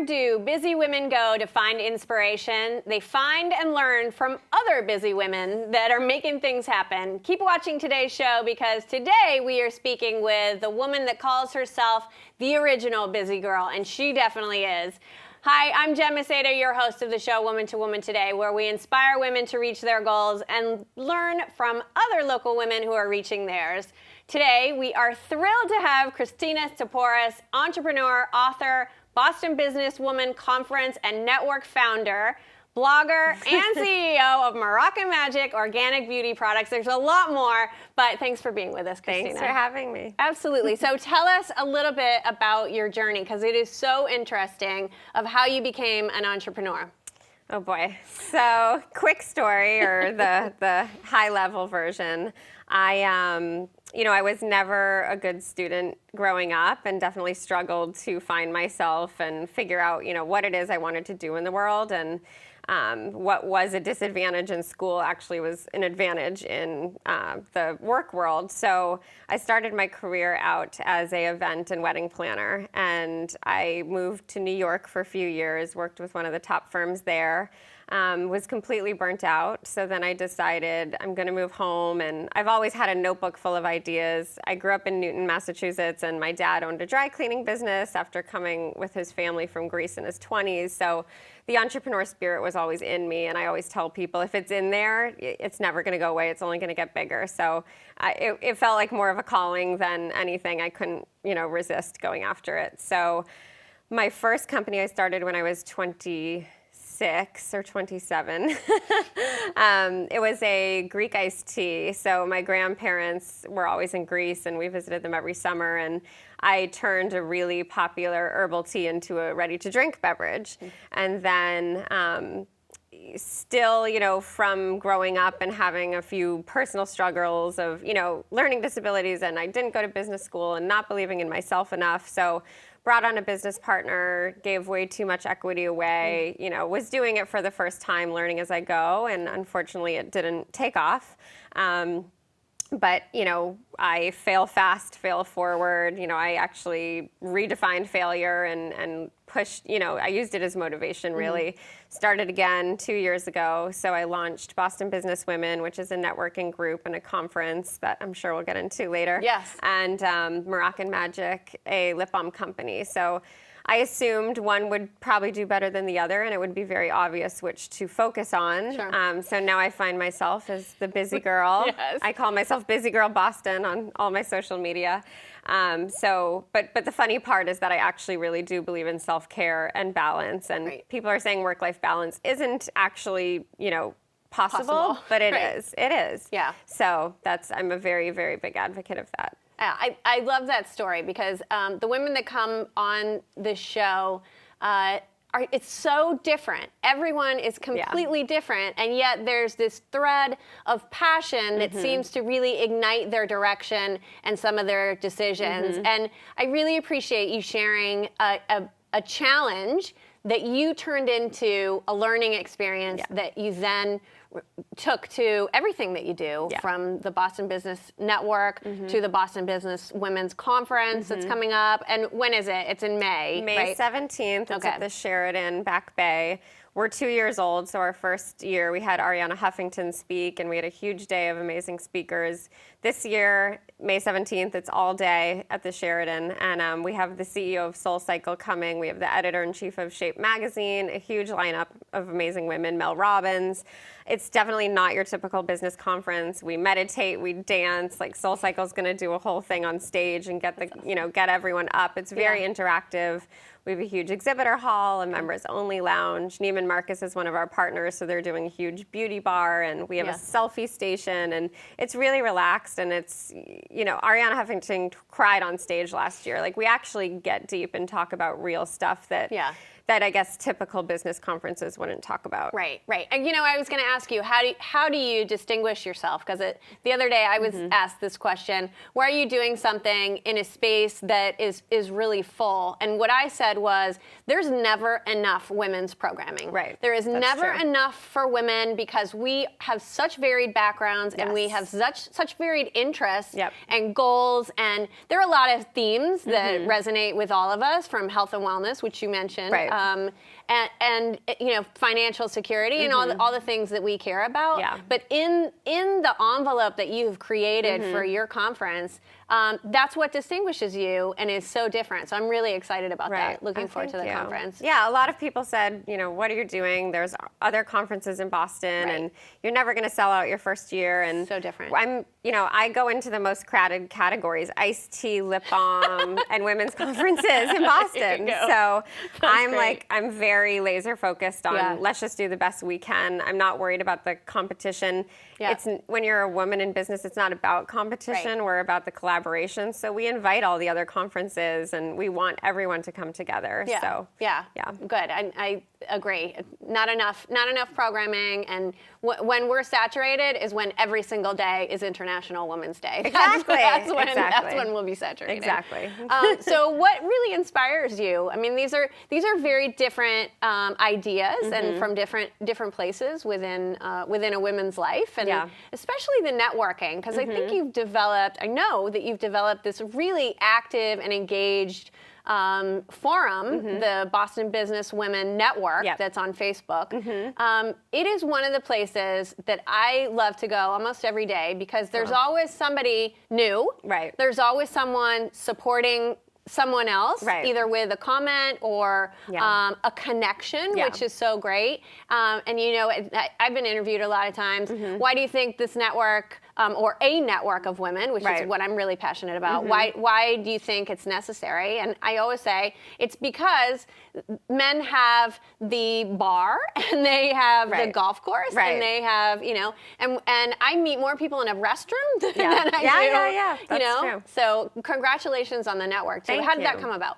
do busy women go to find inspiration? They find and learn from other busy women that are making things happen. Keep watching today's show, because today we are speaking with the woman that calls herself the original busy girl, and she definitely is. Hi, I'm Jen Maseda, your host of the show Woman2Woman Today, where we inspire women to reach their goals and learn from other local women who are reaching theirs. Today, we are thrilled to have Kristina Tsipouras, entrepreneur, author, Boston Businesswoman Conference and Network founder, blogger, and CEO of Moroccan Magic Organic Beauty Products. There's a lot more, but thanks for being with us, Kristina. Thanks for having me. Absolutely. So tell us a little bit about your journey, because it is so interesting of how you became an entrepreneur. Oh boy. So quick story, or the high level version. I was never a good student growing up, and definitely struggled to find myself and figure out, what it is I wanted to do in the world. And what was a disadvantage in school actually was an advantage in the work world. So I started my career out as an event and wedding planner, and I moved to New York for a few years, worked with one of the top firms there. Was completely burnt out. So then I decided I'm going to move home, and I've always had a notebook full of ideas. I grew up in Newton, Massachusetts, and my dad owned a dry cleaning business after coming with his family from Greece in his 20s. So the entrepreneur spirit was always in me, and I always tell people, if it's in there, it's never going to go away. It's only going to get bigger. So it felt like more of a calling than anything. I couldn't, resist going after it. So my first company I started when I was 26 or 27. It was a Greek iced tea. So my grandparents were always in Greece, and we visited them every summer. And I turned a really popular herbal tea into a ready-to-drink beverage. And then still, from growing up and having a few personal struggles of, learning disabilities, and I didn't go to business school and not believing in myself enough. So brought on a business partner, gave way too much equity away, was doing it for the first time, learning as I go, and unfortunately it didn't take off. But, I fail fast, fail forward. I actually redefined failure and pushed, I used it as motivation, really. Started again 2 years ago. So I launched Boston Businesswomen, which is a networking group and a conference that I'm sure we'll get into later. Yes. And Moroccan Magic, a lip balm company. So I assumed one would probably do better than the other, and it would be very obvious which to focus on. Sure. So now I find myself as the busy girl. Yes. I call myself Busy Girl Boston on all my social media. But the funny part is that I actually really do believe in self-care and balance. And Right. people are saying work-life balance isn't actually, possible, but it Right. is. It is. Yeah. So I'm a very, very big advocate of that. I love that story, because the women that come on the show, it's so different. Everyone is completely different, and yet there's this thread of passion that seems to really ignite their direction and some of their decisions. And I really appreciate you sharing a challenge that you turned into a learning experience that you then took to everything that you do, from the Boston Business Network to the Boston Business Women's Conference that's coming up. And when is it? It's in May, May right? 17th. It's at the Sheraton, Back Bay. We're 2 years old, so our first year we had Ariana Huffington speak, and we had a huge day of amazing speakers. This year, May 17th, it's all day at the Sheraton, and we have the CEO of SoulCycle coming. We have the editor-in-chief of Shape Magazine, a huge lineup of amazing women, Mel Robbins. It's definitely not your typical business conference. We meditate, we dance. Like, SoulCycle's going to do a whole thing on stage and get get everyone up. It's very interactive. We have a huge exhibitor hall, a members-only lounge. Neiman Marcus is one of our partners, so they're doing a huge beauty bar, and we have a selfie station, and it's really relaxed, and it's, Ariana Huffington cried on stage last year. Like, we actually get deep and talk about real stuff that I guess typical business conferences wouldn't talk about. Right. And I was going to ask you, how do you distinguish yourself? Because the other day I was asked this question: why are you doing something in a space that is really full? And what I said was, there's never enough women's programming. Right. There is never true. enough for women, because we have such varied backgrounds and we have such varied interests and goals. And there are a lot of themes that resonate with all of us, from health and wellness, which you mentioned. Right. and financial security and all the things that we care about. Yeah. But in the envelope that you've created for your conference, that's what distinguishes you and is so different. So I'm really excited about that. Looking forward to the conference. Yeah, a lot of people said, what are you doing? There's other conferences in Boston, and you're never going to sell out your first year. And so different. I go into the most crowded categories: iced tea, lip balm, and women's conferences in Boston. So I'm very laser focused on let's just do the best we can. I'm not worried about the competition. Yeah. It's when you're a woman in business, it's not about competition. We're about the collaboration. So we invite all the other conferences, and we want everyone to come together. Yeah. So Good. I agree. Not enough programming, and when we're saturated is when every single day is International Women's Day. Exactly. That's when we'll be saturated. Exactly. So what really inspires you? I mean, these are very different ideas and from different places within a women's life, and especially the networking, because I think I know that you've developed this really active and engaged forum, the Boston Business Women Network that's on Facebook. It is one of the places that I love to go almost every day, because there's always somebody new. There's always someone supporting someone else, either with a comment or a connection, which is so great. And I've been interviewed a lot of times. Why do you think this network, or a network of women, which is what I'm really passionate about, why do you think it's necessary? And I always say it's because men have the bar, and they have the golf course, and they have, and I meet more people in a restroom than I do. That's true. So congratulations on the network too. How did that come about?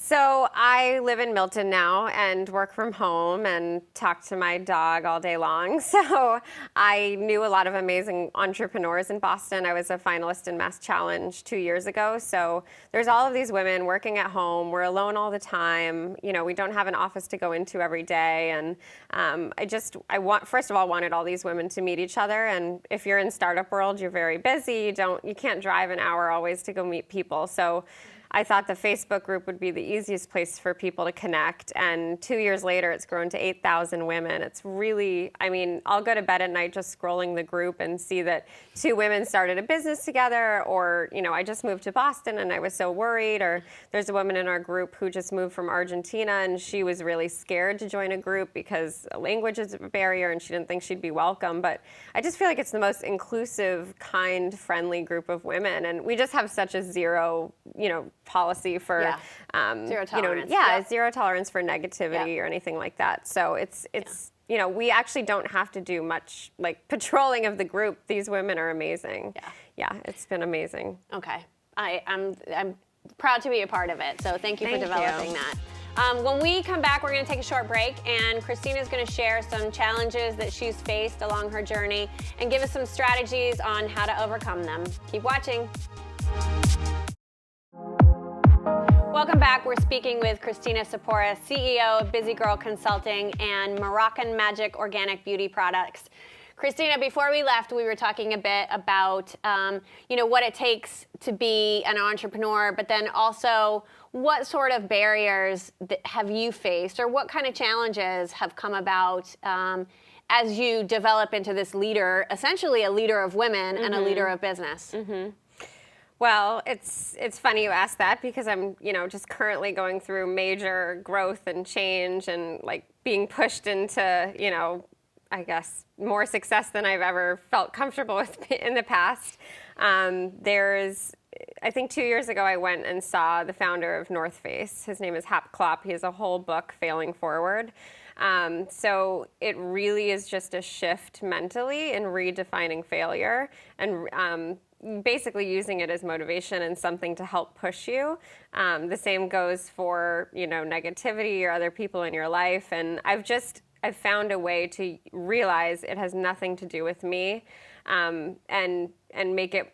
So I live in Milton now and work from home and talk to my dog all day long. So I knew a lot of amazing entrepreneurs in Boston. I was a finalist in Mass Challenge 2 years ago. So there's all of these women working at home. We're alone all the time. We don't have an office to go into every day. And first of all, wanted all these women to meet each other. And if you're in startup world, you're very busy. You can't drive an hour always to go meet people. So I thought the Facebook group would be the easiest place for people to connect. And 2 years later, it's grown to 8,000 women. It's really, I'll go to bed at night just scrolling the group and see that 2 women started a business together, or, I just moved to Boston and I was so worried. Or there's a woman in our group who just moved from Argentina, and she was really scared to join a group because language is a barrier and she didn't think she'd be welcome. But I just feel like it's the most inclusive, kind, friendly group of women. And we just have such a zero, policy for zero tolerance. Zero tolerance for negativity or anything like that. So it's we actually don't have to do much like patrolling of the group. These women are amazing. Yeah, it's been amazing. Okay, I'm proud to be a part of it. So thank you for developing that. When we come back, we're going to take a short break, and Kristina is going to share some challenges that she's faced along her journey and give us some strategies on how to overcome them. Keep watching. Welcome back. We're speaking with Kristina Tsipouras, CEO of Busy Girl Consulting and Moroccan Magic Organic Beauty Products. Kristina, before we left, we were talking a bit about, what it takes to be an entrepreneur, but then also what sort of barriers have you faced, or what kind of challenges have come about as you develop into this leader, essentially a leader of women and a leader of business? Well, it's funny you ask that, because I'm, just currently going through major growth and change, and like being pushed into, I guess, more success than I've ever felt comfortable with in the past. I think 2 years ago, I went and saw the founder of North Face. His name is Hap Klopp. He has a whole book, Failing Forward. So it really is just a shift mentally in redefining failure and basically using it as motivation and something to help push you. The same goes for, negativity or other people in your life. And I've found a way to realize it has nothing to do with me, and make it,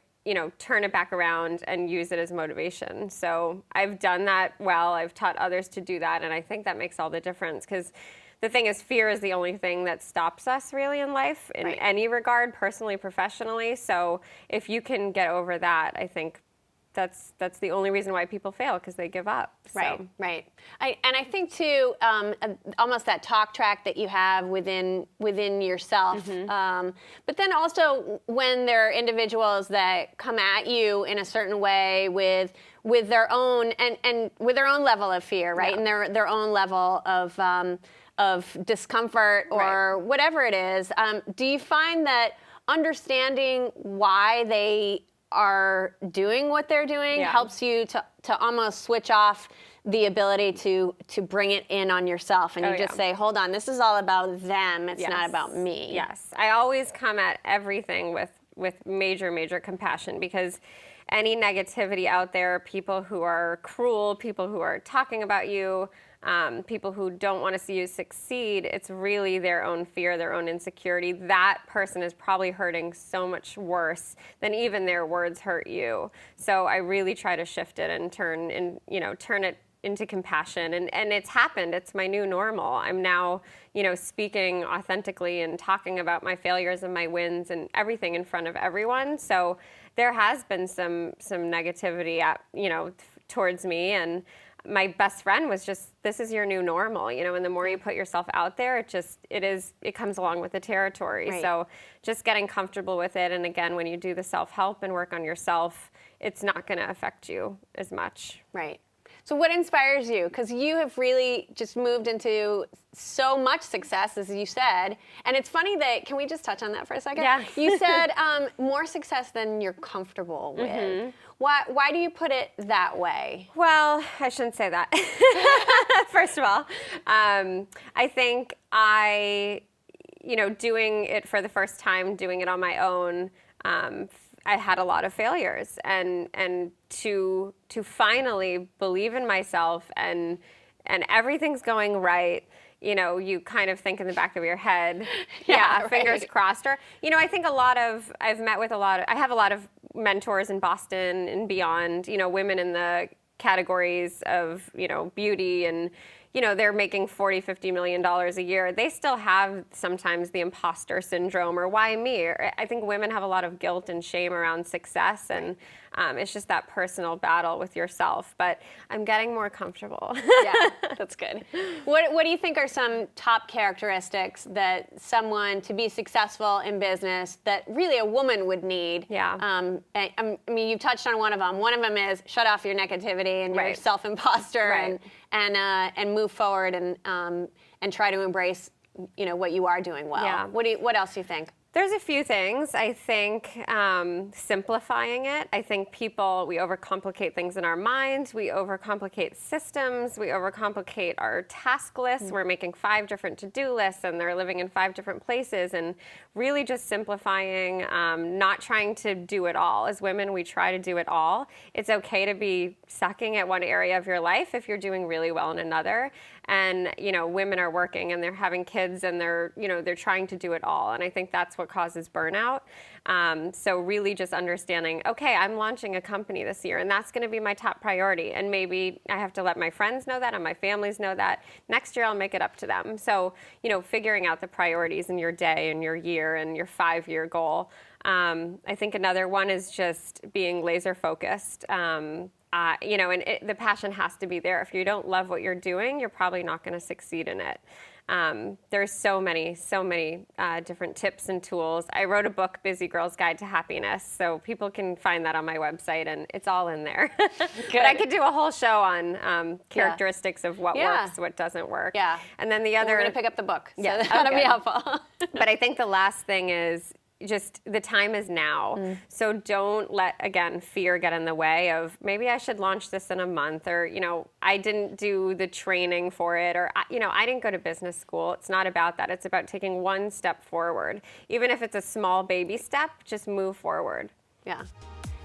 turn it back around and use it as motivation. So I've done that well. I've taught others to do that. And I think that makes all the difference, because the thing is, fear is the only thing that stops us really in life, in any regard, personally, professionally. So if you can get over that, I think that's the only reason why people fail, because they give up. So. Right. And I think too, almost that talk track that you have within yourself. But then also when there are individuals that come at you in a certain way with their own and with their own level of fear, right, and their own level of discomfort or whatever it is. Do you find that understanding why they are doing what they're doing helps you to almost switch off the ability to bring it in on yourself, and you just say, hold on, this is all about them, it's not about me? Yes, I always come at everything with major compassion, because any negativity out there, people who are cruel, people who are talking about you, people who don't want to see you succeed, it's really their own fear, their own insecurity. That person is probably hurting so much worse than even their words hurt you. So I really try to shift it and turn it into compassion. And it's happened. It's my new normal. I'm now, speaking authentically and talking about my failures and my wins and everything in front of everyone. So there has been some negativity towards me, and my best friend was just, this is your new normal, and the more you put yourself out there, it comes along with the territory. Right. So just getting comfortable with it. And again, when you do the self-help and work on yourself, it's not going to affect you as much. Right. So what inspires you? Because you have really just moved into so much success, as you said. And it's funny that, can we just touch on that for a second? Yeah. You said more success than you're comfortable with. Why do you put it that way? Well, I shouldn't say that. First of all, I think doing it for the first time, doing it on my own, I had a lot of failures, and to finally believe in myself and everyth's going right. You kind of think in the back of your head, fingers crossed. Or, I think I have a lot of mentors in Boston and beyond, women in the categories of, beauty, and, they're making $40-50 million a year. They still have sometimes the imposter syndrome, or why me? Or I think women have a lot of guilt and shame around success, and it's just that personal battle with yourself. But I'm getting more comfortable. Yeah, that's good. What do you think are some top characteristics that someone, to be successful in business, that really a woman would need? Yeah. I mean, you've touched on one of them. One of them is shut off your negativity and your self-imposter, and move forward and try to embrace what you are doing well. Yeah. What else do you think? There's a few things. I think simplifying it. I think we overcomplicate things in our minds. We overcomplicate systems. We overcomplicate our task lists. We're making 5 different to-do lists, and they're living in 5 different places. And really just simplifying, not trying to do it all. As women, we try to do it all. It's okay to be sucking at one area of your life if you're doing really well in another. And, women are working and they're having kids, and they're trying to do it all. And I think that's what causes burnout. So really just understanding, okay, I'm launching a company this year, and that's going to be my top priority. And maybe I have to let my friends know that and my families know that. Next year, I'll make it up to them. So, figuring out the priorities in your day and your year and your 5-year goal. I think another one is just being laser focused. And the passion has to be there. If you don't love what you're doing, you're probably not going to succeed in it. There's so many different tips and tools. I wrote a book, Busy Girl's Guide to Happiness, so people can find that on my website, and it's all in there. But I could do a whole show on characteristics of what works, what doesn't work. Yeah. And then the other... We're going to pick up the book, so yeah, that'll be helpful. But I think the last thing is just the time is now. So don't let, again, fear get in the way of, maybe I should launch this in a month, or, I didn't do the training for it, or, I didn't go to business school. It's not about that. It's about taking one step forward. Even if it's a small baby step, just move forward. Yeah.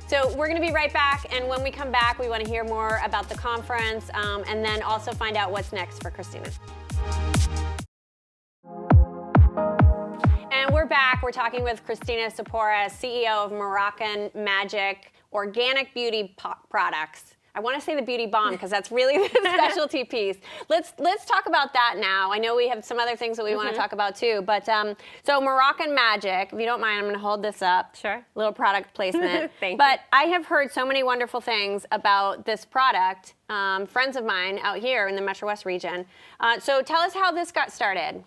So we're going to be right back, and when we come back, we want to hear more about the conference, and then also find out what's next for Kristina. And we're back. We're talking with Kristina Tsipouras, CEO of Moroccan Magic Organic Beauty Products. I want to say the beauty balm because that's really the specialty piece. Let's talk about that now. I know we have some other things that we want to talk about too, but so Moroccan Magic, if you don't mind, I'm going to hold this up. Sure. Little product placement. Thank you. But I have heard so many wonderful things about this product. Friends of mine out here in the Metro West region. So tell us how this got started.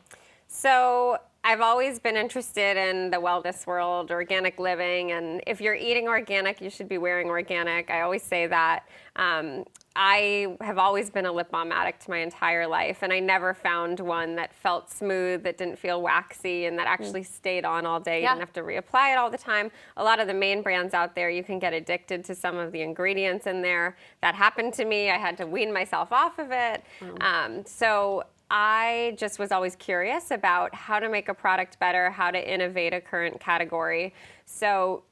So I've always been interested in the wellness world, organic living, and if you're eating organic, you should be wearing organic. I always say that. I have always been a lip balm addict my entire life, and I never found one that felt smooth, that didn't feel waxy, and that actually stayed on all day. You didn't have to reapply it all the time. A lot of the main brands out there, you can get addicted to some of the ingredients in there. That happened to me. I had to wean myself off of it. So I just was always curious about how to make a product better, how to innovate a current category. So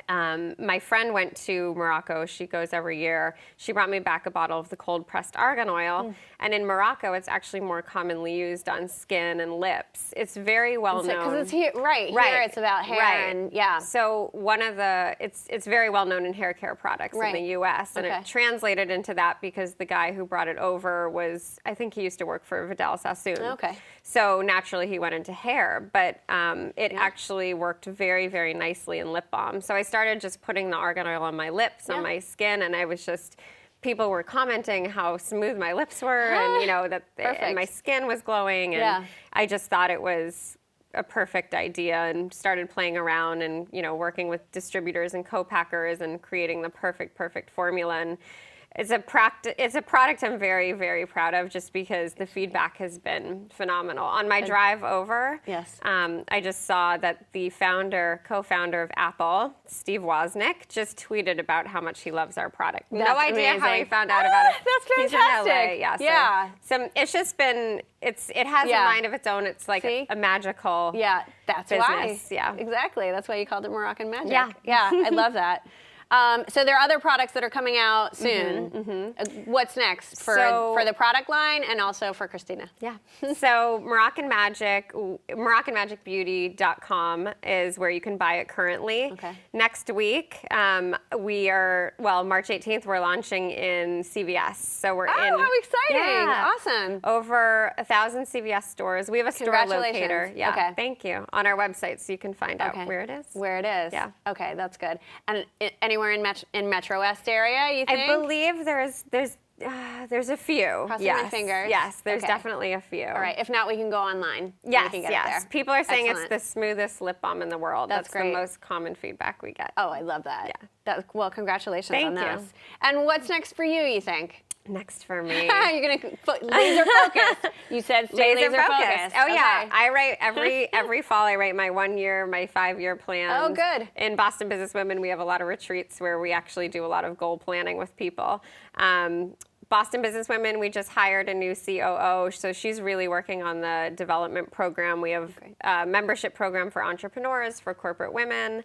my friend went to Morocco. She goes every year. She brought me back a bottle of the cold pressed argan oil. And in Morocco, it's actually more commonly used on skin and lips. It's very well known. Because it's here, here it's about hair and So one of the, it's very well known in hair care products in the U.S. And it translated into that because the guy who brought it over was, I think he used to work for Vidal Sassoon. Okay. So naturally he went into hair, but it actually worked very, very nicely in lip balm. So I started just putting the argan oil on my lips, on my skin, and I was just, people were commenting how smooth my lips were and, you know, that and my skin was glowing. And I just thought it was a perfect idea and started playing around and, you know, working with distributors and co-packers and creating the perfect formula. And it's a product I'm very, very proud of just because the feedback has been phenomenal. On my drive over, I just saw that the co-founder of Apple, Steve Wozniak, just tweeted about how much he loves our product. No idea how he found out about it. That's fantastic. He's in LA. So it's just been, it has a mind of its own. It's like a magical that's business. Why. Exactly. That's why you called it Moroccan Magic. Yeah. I love that. So there are other products that are coming out soon. What's next for the product line and also for Kristina? So MoroccanMagicBeauty.com is where you can buy it currently. Next week, March 18th, we're launching in CVS. So we're in. Oh, how exciting. Awesome. Over 1,000 CVS stores. We have a store locator. Thank you. On our website, so you can find out where it is. Where it is. Okay, that's good. And anywhere in Metro West area, you think? I believe there's a few. Crossing my fingers. Yes, there's definitely a few. All right. If not, we can go online. Yes, we can get it there. People are saying it's the smoothest lip balm in the world. That's great. The most common feedback we get. Oh, I love that. Well, congratulations on this. Thank you. And what's next for you think? Next for me. You're going to laser focus. You said stay laser focused. Oh, yeah. I write every fall, I write my 1 year, my 5 year plan. Oh, good. In Boston Business Women, we have a lot of retreats where we actually do a lot of goal planning with people. Boston Business Women, we just hired a new COO, so she's really working on the development program. We have a membership program for entrepreneurs, for corporate women.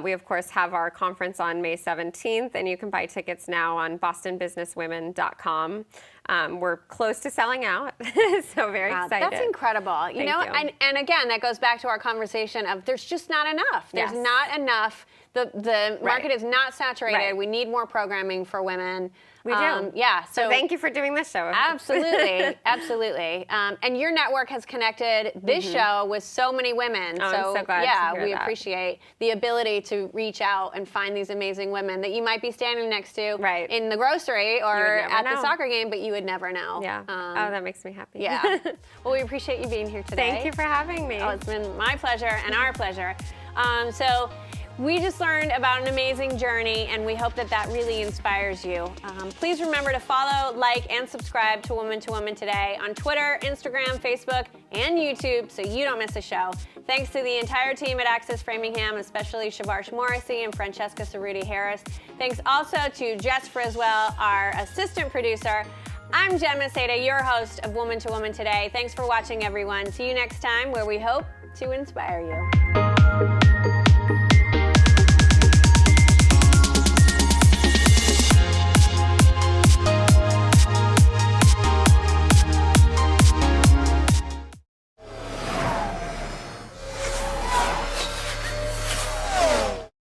We, of course, have our conference on May 17th, and you can buy tickets now on bostonbusinesswomen.com. We're close to selling out, so very excited. That's incredible. You know, and again, that goes back to our conversation of there's just not enough. There's not enough. The market is not saturated. We need more programming for women. We do. So thank you for doing this show. Absolutely. And your network has connected this show with so many women. Oh, I'm so glad to hear we that. appreciate the ability to reach out and find these amazing women that you might be standing next to in the grocery or at the soccer game, but you would never know. That makes me happy. Well, we appreciate you being here today. Thank you for having me. Oh, it's been my pleasure and our pleasure. So we just learned about an amazing journey, and we hope that really inspires you. Please remember to follow, like, and subscribe to Woman2Woman Today on Twitter, Instagram, Facebook, and YouTube so you don't miss a show. Thanks to the entire team at Access Framingham, especially Shavarsh Morrissey and Francesca Cerruti Harris. Thanks also to Jess Friswell, our assistant producer. I'm Jen Maseda, your host of Woman2Woman Today. Thanks for watching, everyone. See you next time, where we hope to inspire you.